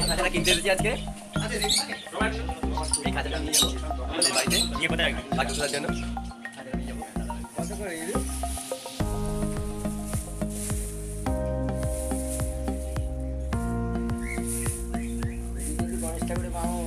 খাঁচাটা কিনতে এসেছি আজকে। এই খাঁচাটা নিয়ে যাবো আমাদের বাড়িতে নিয়ে কোথায় বাকি খোলার জন্য। খাঁচাটা নিয়ে যাবো। কত করে গণেশ ঠাকুরের বাহন।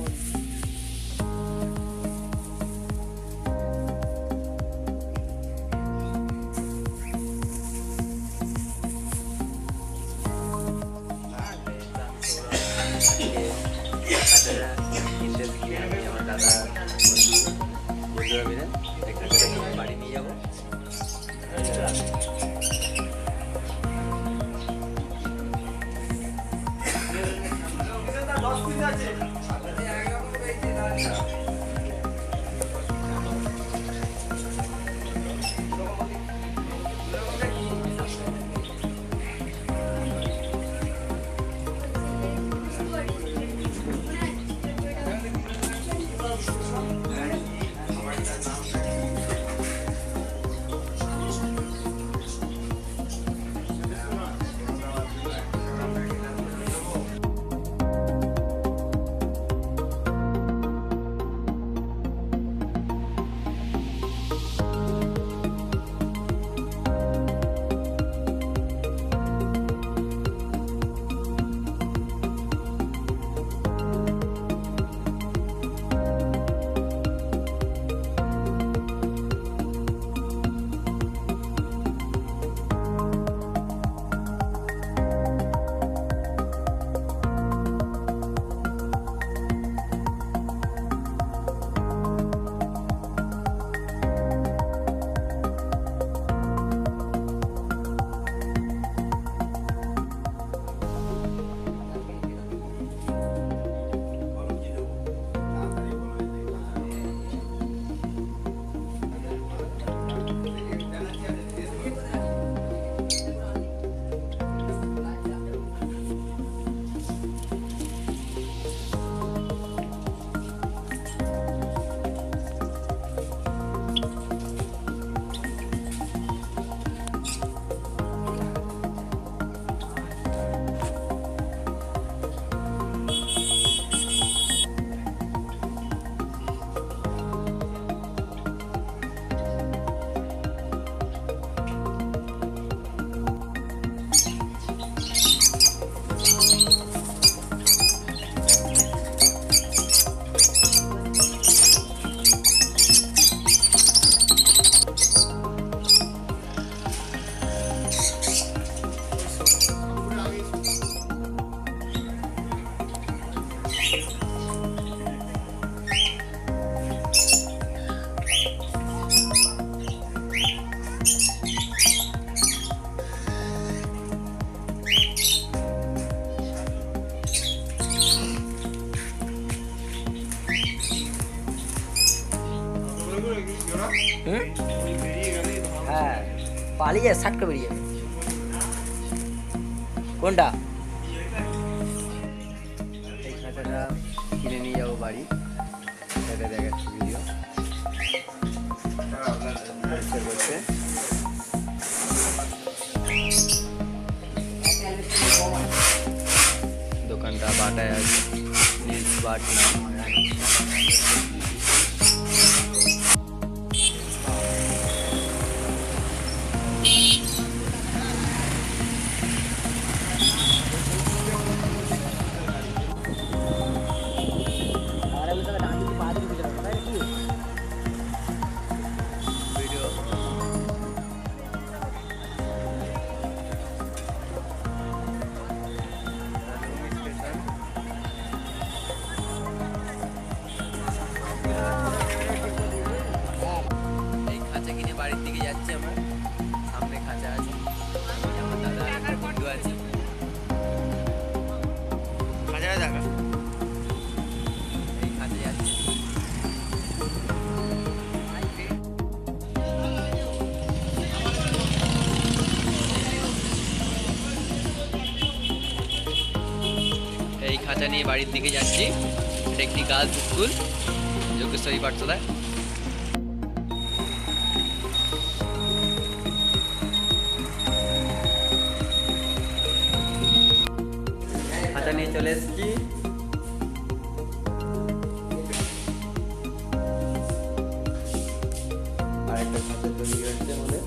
আমার দাদা বন্ধুরা মিলে বাড়ি নিয়ে যাবো। হ্যাঁ পালিয়ে যায়, ষাট করে বেরিয়ে যাবে। কোনটা? এই খাঁচাটা কিনে নিয়ে যাবো বাড়ি, সেটা দেখাচ্ছি ভিডিও করছে। দোকানটা বাটায় আছে, নীলস বাট নাম। বাড়ির দিকে যাচ্ছি আমরা, সামনে খাঁচা আছে, আমার দাদা একটা বন্ধু আছে, খাঁচাটা দেখা এই খাঁচা যাচ্ছে। এই খাঁচা নিয়ে বাড়ির দিকে যাচ্ছি। এটা একটি গার্লস স্কুল, যোগেশ্বরী পাঠশালায়। খাঁচা নিয়ে চলে এসেছি, খাঁচা তৈরি হয়েছে আমাদের।